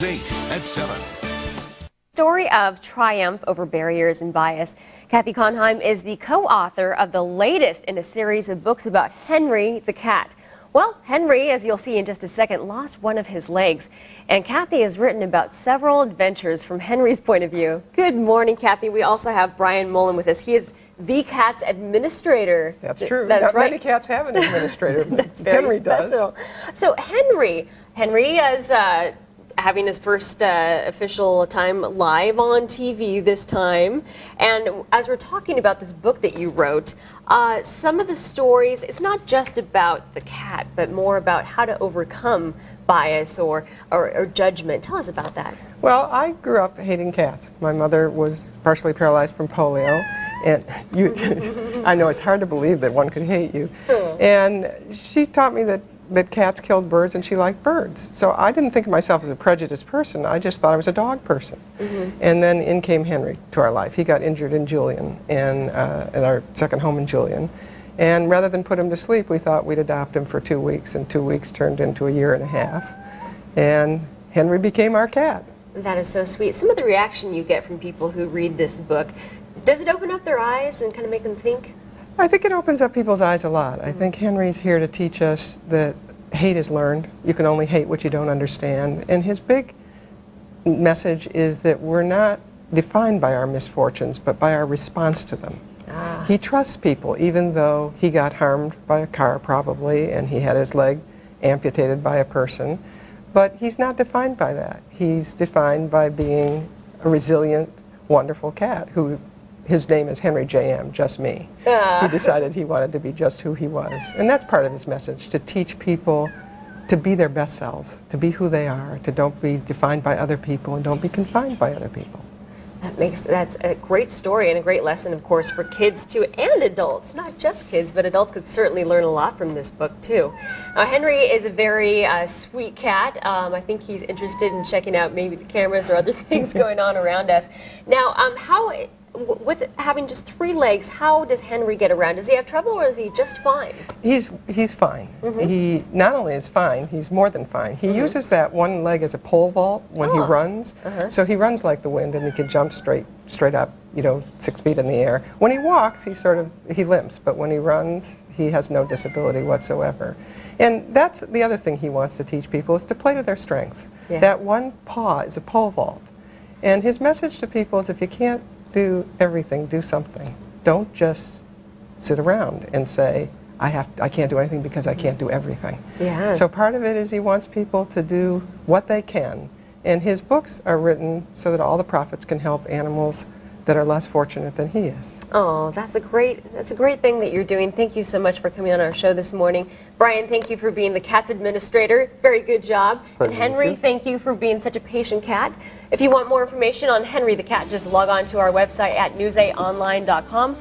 8 at 7. Story of triumph over barriers and bias. Kathy Conheim is the co-author of the latest in a series of books about Henry the cat. Well, Henry, as you'll see in just a second, lost one of his legs. And Kathy has written about several adventures from Henry's point of view. Good morning, Kathy. We also have Brian Mullen with us. He is the cat's administrator. That's true. That's Not right. many cats have an administrator. That's very Henry special. does. So Henry is having his first official time live on TV this time. And as we're talking about this book that you wrote, some of the stories, it's not just about the cat, but more about how to overcome bias or judgment. Tell us about that. Well, I grew up hating cats. My mother was partially paralyzed from polio. And I know it's hard to believe that one could hate you. And she taught me that cats killed birds and she liked birds. So I didn't think of myself as a prejudiced person. I just thought I was a dog person. And then in came Henry to our life. He got injured in Julian, and at our second home in Julian. And rather than put him to sleep, we thought we'd adopt him for 2 weeks, and 2 weeks turned into a year and a half. And Henry became our cat. That is so sweet. Some of the reaction you get from people who read this book, does it open up their eyes and kind of make them think? I think it opens up people's eyes a lot. I think Henry's here to teach us that hate is learned. You can only hate what you don't understand. And his big message is that we're not defined by our misfortunes, but by our response to them. He trusts people, even though he got harmed by a car probably, and he had his leg amputated by a person. But he's not defined by that. He's defined by being a resilient, wonderful cat who his name is Henry J.M., just me. He decided he wanted to be just who he was. And that's part of his message, to teach people to be their best selves, to be who they are, to don't be defined by other people and don't be confined by other people. That's a great story and a great lesson, of course, for kids too, and adults. Not just kids, but adults could certainly learn a lot from this book too. Now, Henry is a very sweet cat. I think he's interested in checking out maybe the cameras or other things going on around us. Now, with having just 3 legs, how does Henry get around? Does he have trouble, or is he just fine? He's fine. He not only is fine, he's more than fine. He uses that one leg as a pole vault when he runs. So he runs like the wind, and he can jump straight up, 6 feet in the air. When he walks, he limps, but when he runs, he has no disability whatsoever. And that's the other thing he wants to teach people, is to play to their strengths. That one paw is a pole vault. And his message to people is, if you can't do everything, do something. Don't just sit around and say, I can't do anything because I can't do everything. So part of it is he wants people to do what they can. And his books are written so that all the prophets can help animals that are less fortunate than he is. Oh, that's a great thing that you're doing. Thank you so much for coming on our show this morning. Brian, thank you for being the cat's administrator. Very good job. And Henry, thank you for being such a patient cat. If you want more information on Henry the cat, just log on to our website at newsaonline.com.